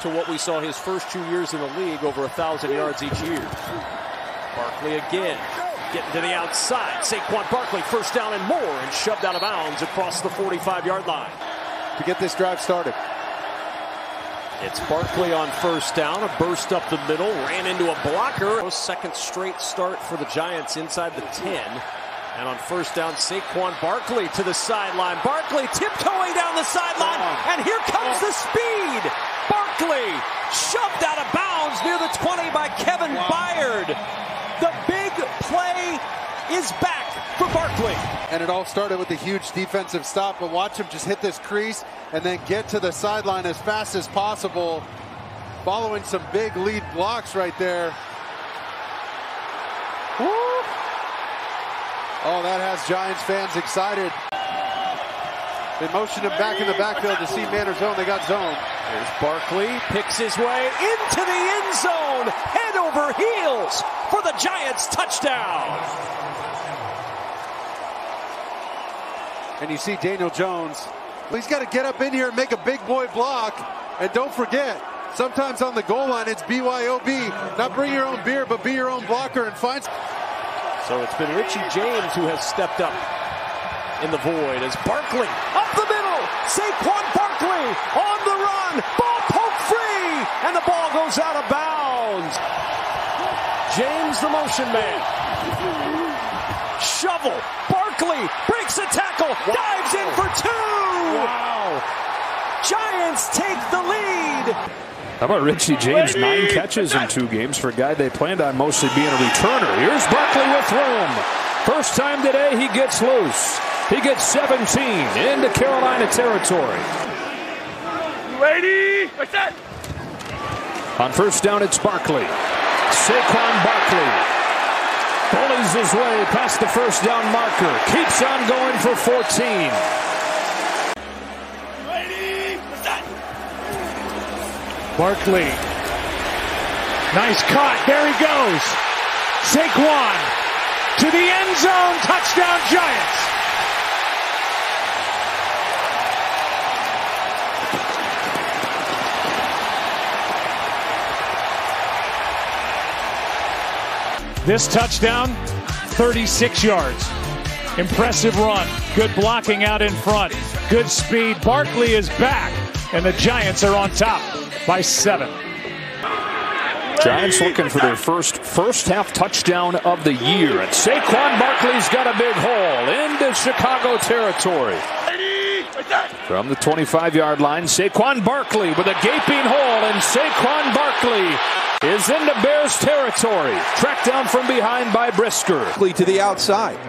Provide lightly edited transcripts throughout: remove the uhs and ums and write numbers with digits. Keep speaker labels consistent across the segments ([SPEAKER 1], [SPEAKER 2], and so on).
[SPEAKER 1] to what we saw his first 2 years in the league, over 1,000 yards each year. Barkley again, getting to the outside. Saquon Barkley, first down and more, and shoved out of bounds across the 45-yard line.
[SPEAKER 2] To get this drive started.
[SPEAKER 1] It's Barkley on first down, a burst up the middle, ran into a blocker. Second straight start for the Giants inside the 10. And on first down, Saquon Barkley to the sideline. Barkley tiptoeing down the sideline, and here comes the speed. Barkley shoved out of bounds near the 20 by Kevin Byard. The big play is back for Barkley.
[SPEAKER 2] And it all started with a huge defensive stop, but watch him just hit this crease and then get to the sideline as fast as possible, following some big lead blocks right there. Woo! Oh, that has Giants fans excited. They motioned him back in the backfield to see man or zone. They got zone.
[SPEAKER 1] Here's Barkley, picks his way into the end zone, head over heels for the Giants touchdown.
[SPEAKER 2] And you see Daniel Jones. He's got to get up in here and make a big boy block. And don't forget, sometimes on the goal line, it's BYOB. Not bring your own beer, but be your own blocker and find.
[SPEAKER 1] So it's been Richie James who has stepped up in the void as Barkley up the middle. Saquon Barkley on the run. Ball poked free, and the ball goes out of bounds. James, the motion man. Shovel. Barkley breaks a tackle, dives in for two. Wow. Giants take the lead.
[SPEAKER 3] How about Richie James? 9 catches in 2 games for a guy they planned on mostly being a returner. Here's Barkley with room. First time today he gets loose. He gets 17 into Carolina territory.
[SPEAKER 4] Ready? What's that?
[SPEAKER 3] On first down, it's Barkley. Saquon Barkley bullies his way past the first down marker. Keeps on going for 14.
[SPEAKER 4] Barkley. Nice cut. There he goes. Saquon to the end zone. Touchdown Giants. This touchdown, 36 yards. Impressive run. Good blocking out in front. Good speed. Barkley is back, and the Giants are on top by 7.
[SPEAKER 3] Giants looking for their first half touchdown of the year. And Saquon Barkley's got a big hole into Chicago territory. From the 25-yard line, Saquon Barkley with a gaping hole, and Saquon Barkley is into Bears territory. Tracked down from behind by Brisker.
[SPEAKER 5] To the outside.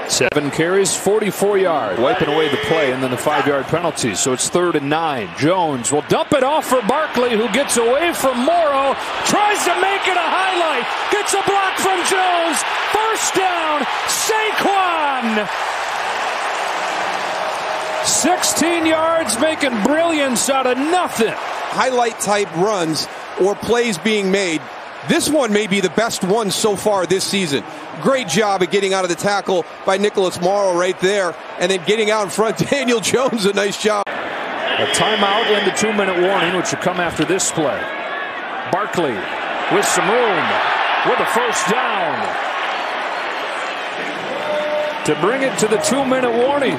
[SPEAKER 3] 7 carries, 44 yards. Wiping away the play and then the 5-yard penalty. So it's 3rd and 9. Jones will dump it off for Barkley, who gets away from Morrow. Tries to make it a highlight. Gets a block from Jones. First down, Saquon. 16 yards, making brilliance out of nothing.
[SPEAKER 5] Highlight type runs or plays being made. This one may be the best one so far this season. Great job at getting out of the tackle by Nicholas Morrow right there, and then getting out in front. Daniel Jones, a nice job.
[SPEAKER 3] A timeout and the 2-minute warning, which will come after this play. Barkley with some room with a first down to bring it to the 2-minute warning.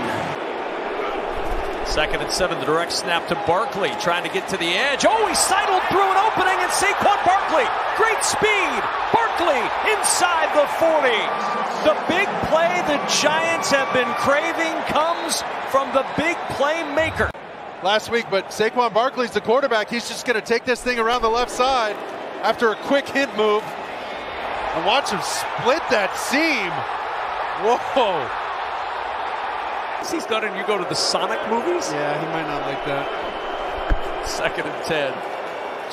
[SPEAKER 1] 2nd and 7, the direct snap to Barkley, trying to get to the edge. Oh, he sidled through an opening, and Saquon Barkley, great speed. Barkley inside the 40. The big play the Giants have been craving comes from the big playmaker.
[SPEAKER 2] Last week, but Saquon Barkley's the quarterback. He's just going to take this thing around the left side after a quick hit move. And watch him split that seam. Whoa.
[SPEAKER 1] He's done it, and you go to the Sonic movies?
[SPEAKER 2] Yeah, he might not like that.
[SPEAKER 1] 2nd and 10.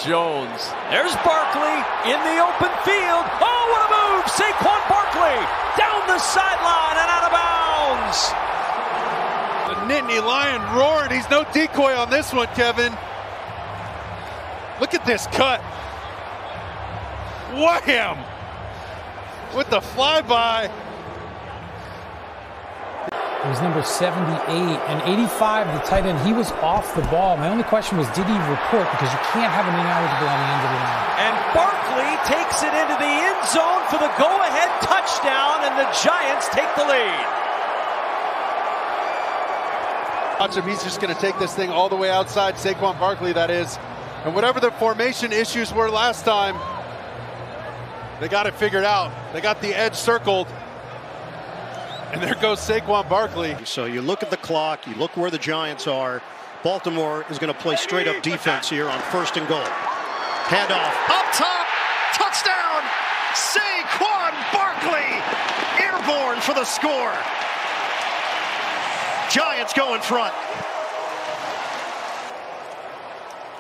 [SPEAKER 1] Jones. There's Barkley in the open field. Oh, what a move! Saquon Barkley down the sideline and out of bounds.
[SPEAKER 2] The Nittany Lion roaring. He's no decoy on this one, Kevin. Look at this cut. Wham! With the flyby.
[SPEAKER 6] It was number 78. And 85, the tight end, he was off the ball. My only question was, did he report? Because you can't have an ineligible on the end of the line.
[SPEAKER 1] And Barkley takes it into the end zone for the go-ahead touchdown, and the Giants take the lead.
[SPEAKER 2] Watch him, he's just going to take this thing all the way outside, Saquon Barkley, that is. And whatever the formation issues were last time, they got it figured out. They got the edge circled. And there goes Saquon Barkley.
[SPEAKER 7] So you look at the clock, you look where the Giants are. Baltimore is going to play straight up defense here on 1st and goal. Handoff, up top, touchdown! Saquon Barkley, airborne for the score. Giants go in front.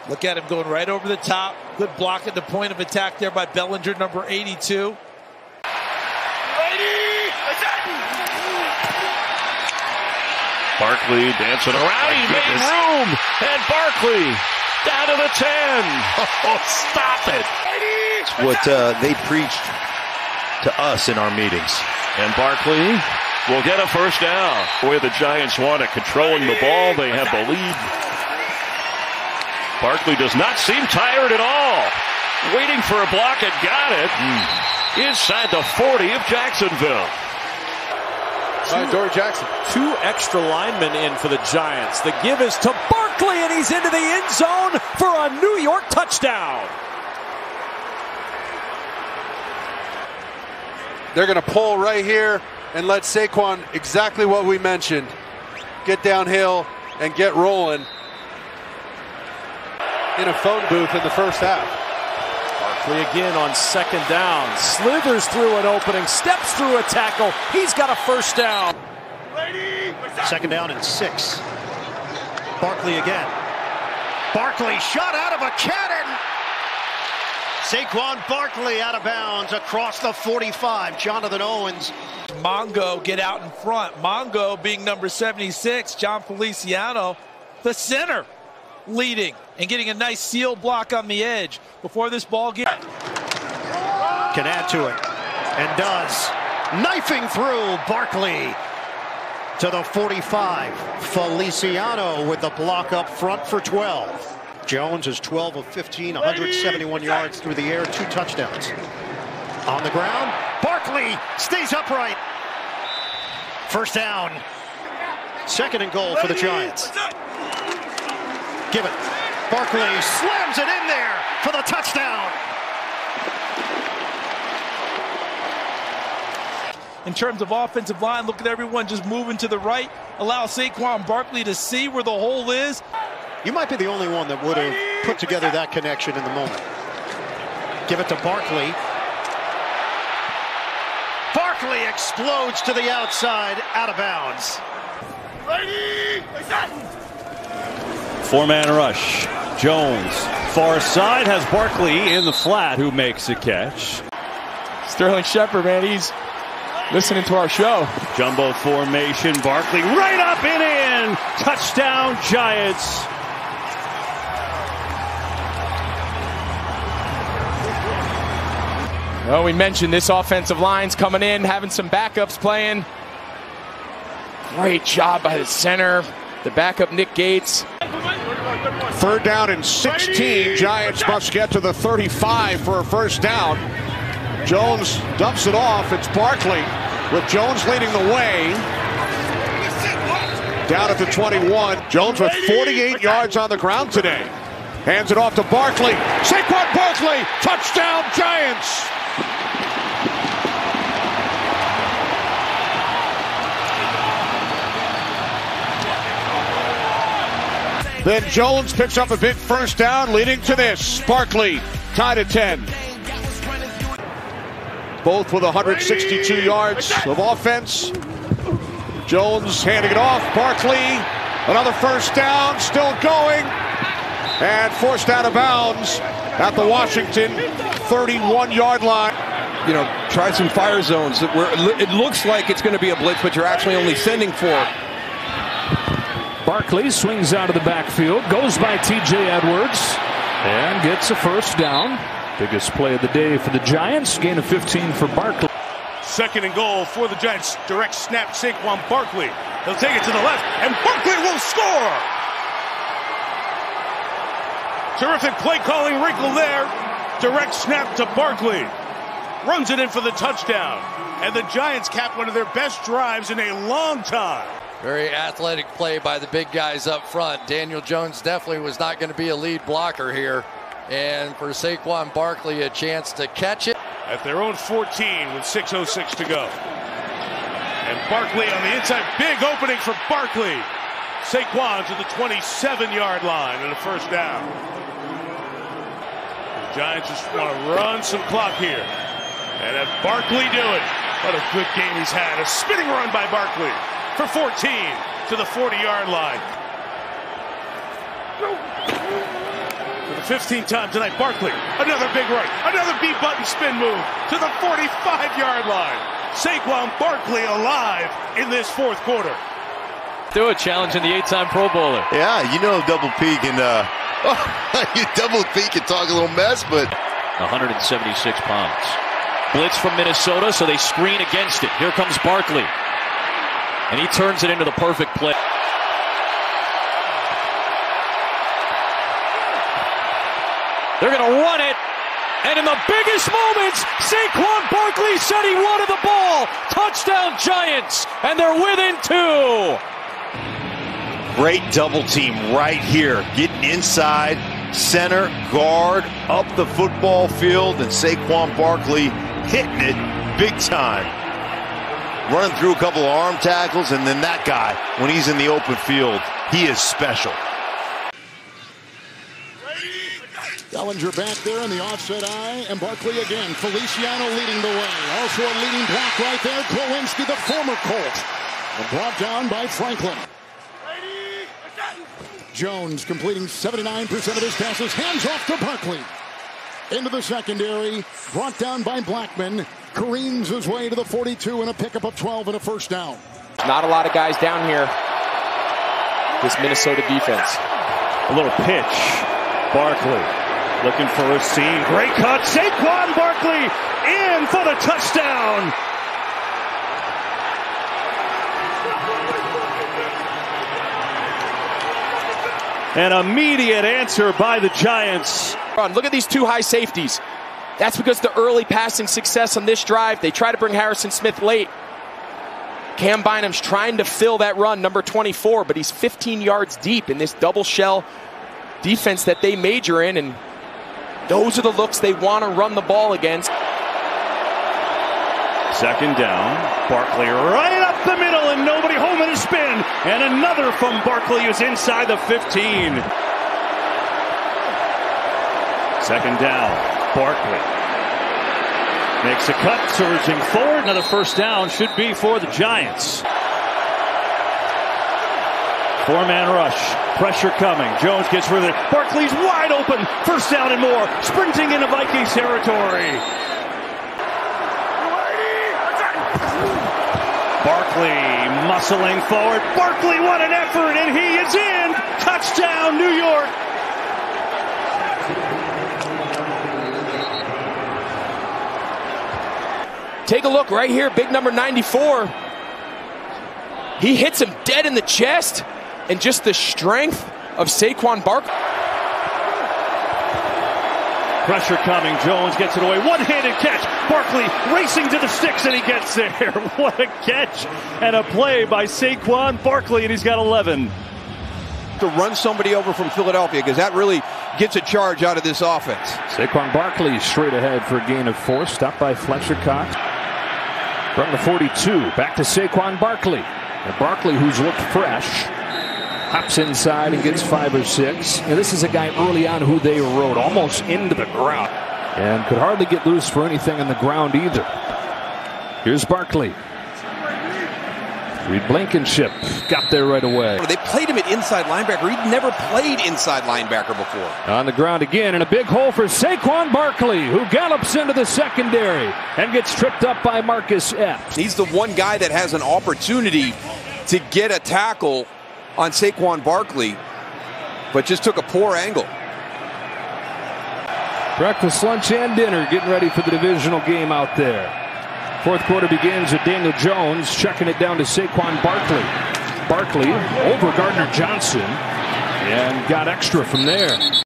[SPEAKER 8] Look at him going right over the top. Good block at the point of attack there by Bellinger, number 82.
[SPEAKER 3] Barkley dancing around. He made room. And Barkley down to the 10. Oh, stop it.
[SPEAKER 9] What they preached to us in our meetings.
[SPEAKER 3] And Barkley will get a first down. The way the Giants want it, controlling the ball. They have the lead. Barkley does not seem tired at all. Waiting for a block and got it. Inside the 40 of Jacksonville.
[SPEAKER 2] Dory Jackson.
[SPEAKER 1] 2 extra linemen in for the Giants. The give is to Barkley, and he's into the end zone for a New York touchdown.
[SPEAKER 2] They're going to pull right here and let Saquon, exactly what we mentioned, get downhill and get rolling in a phone booth in the first half.
[SPEAKER 1] Barkley again on 2nd down. Slithers through an opening, steps through a tackle. He's got a first down.
[SPEAKER 7] 2nd down and 6. Barkley again. Barkley shot out of a cannon. Saquon Barkley out of bounds across the 45. Jonathan Owens.
[SPEAKER 8] Mongo get out in front. Mongo being number 76. John Feliciano, the center, leading and getting a nice seal block on the edge before this ball gets.
[SPEAKER 7] Can add to it and does. Knifing through Barkley to the 45. Feliciano with the block up front for 12. Jones is 12 of 15, 171 yards through the air, 2 touchdowns. On the ground, Barkley stays upright. First down. 2nd and goal for the Giants. Give it. Barkley slams it in there for the touchdown.
[SPEAKER 8] In terms of offensive line, look at everyone just moving to the right. Allow Saquon Barkley to see where the hole is.
[SPEAKER 7] You might be the only one that would have put together that connection in the moment. Give it to Barkley. Barkley explodes to the outside, out of bounds.
[SPEAKER 10] 4-man rush. Jones, far side, has Barkley in the flat, who makes a catch.
[SPEAKER 11] Sterling Shepard, man, he's listening to our show.
[SPEAKER 10] Jumbo formation, Barkley right up and in. Touchdown, Giants.
[SPEAKER 11] Well, we mentioned this offensive line's coming in, having some backups playing. Great job by the center, the backup Nick Gates.
[SPEAKER 3] 3rd down and 16. Giants must get to the 35 for a first down. Jones dumps it off. It's Barkley with Jones leading the way. Down at the 21. Jones with 48 yards on the ground today. Hands it off to Barkley. Saquon Barkley, touchdown Giants. Then Jones picks up a big first down, leading to this. Barkley tied at 10. Both with 162 yards of offense. Jones handing it off. Barkley, another first down, still going. And forced out of bounds at the Washington 31-yard line.
[SPEAKER 5] You know, try some fire zones where it looks like it's going to be a blitz, but you're actually only sending 4.
[SPEAKER 3] Barkley swings out of the backfield, goes by T.J. Edwards, and gets a first down. Biggest play of the day for the Giants. Gain of 15 for Barkley.
[SPEAKER 12] 2nd and goal for the Giants. Direct snap, Saquon Barkley He'll take it to the left, and Barkley will score! Terrific play calling wrinkle there. Direct snap to Barkley. Runs it in for the touchdown. And the Giants cap one of their best drives in a long time.
[SPEAKER 13] Very athletic play by the big guys up front. Daniel Jones definitely was not going to be a lead blocker here. And for Saquon Barkley, a chance to catch it.
[SPEAKER 12] At their own 14 with 6:06 to go. And Barkley on the inside. Big opening for Barkley. Saquon to the 27-yard line and a first down. The Giants just want to run some clock here. And have Barkley do it. What a good game he's had. A spinning run by Barkley for 14 to the 40-yard line. For the 15th time tonight, Barkley, another big right, another B-button spin move to the 45-yard line. Saquon Barkley alive in this fourth quarter.
[SPEAKER 11] Do a challenge in the 8-time Pro Bowler.
[SPEAKER 9] Yeah, you know double peek and you double peek and talk a little mess, but
[SPEAKER 3] 176 pounds. Blitz from Minnesota, so they screen against it. Here comes Barkley. And he turns it into the perfect play. They're going to run it. And in the biggest moments, Saquon Barkley said he wanted the ball. Touchdown Giants. And they're within 2.
[SPEAKER 9] great double team right here. Getting inside, center, guard, up the football field, and Saquon Barkley hitting it big time. Running through a couple of arm tackles, and then that guy, when he's in the open field, he is special.
[SPEAKER 14] Bellinger back there in the offset eye, and Barkley again. Feliciano leading the way. Also a leading block right there. Glowinski, the former Colt. And brought down by Franklin. Jones completing 79% of his passes. Hands off to Barkley. Into the secondary. Brought down by Blackman. Careens his way to the 42 and a pickup of 12 and a first down.
[SPEAKER 11] Not a lot of guys down here. This Minnesota defense.
[SPEAKER 10] A little pitch. Barkley looking for a seam. Great cut. Saquon Barkley in for the touchdown. An immediate answer by the Giants.
[SPEAKER 11] Look at these two high safeties. That's because the early passing success on this drive. They try to bring Harrison Smith late. Cam Bynum's trying to fill that run, number 24, but he's 15 yards deep in this double shell defense that they major in, and those are the looks they want to run the ball against.
[SPEAKER 10] Second down. Barkley right up the middle and nobody home in a spin. And another from Barkley is inside the 15. Second down. Barkley makes a cut, surging forward. Another first down should be for the Giants. Four-man rush. Pressure coming. Jones gets rid of it. Barkley's wide open. First down and more. Sprinting into Vikings territory. Barkley muscling forward. Barkley, what an effort, and he is in. Touchdown, New York.
[SPEAKER 11] Take a look right here, big number 94. He hits him dead in the chest, and just the strength of Saquon Barkley.
[SPEAKER 10] Pressure coming. Jones gets it away. One-handed catch. Barkley racing to the sticks, and he gets there. What a catch and a play by Saquon Barkley, and he's got 11.
[SPEAKER 5] To run somebody over from Philadelphia, because that really gets a charge out of this offense.
[SPEAKER 3] Saquon Barkley straight ahead for a gain of 4. Stopped by Fletcher Cox. From the 42, back to Saquon Barkley. And Barkley, who's looked fresh, hops inside and gets 5 or 6. And this is a guy early on who they rode almost into the ground and could hardly get loose for anything on the ground either. Here's Barkley. Reed Blankenship got there right away.
[SPEAKER 5] They played him at inside linebacker. He'd never played inside linebacker before.
[SPEAKER 3] On the ground again, and a big hole for Saquon Barkley, who gallops into the secondary and gets tripped up by Marcus Epps.
[SPEAKER 5] He's the one guy that has an opportunity to get a tackle on Saquon Barkley, but just took a poor angle.
[SPEAKER 3] Breakfast, lunch, and dinner getting ready for the divisional game out there. Fourth quarter begins with Daniel Jones checking it down to Saquon Barkley. Barkley over Gardner Johnson and got extra from there.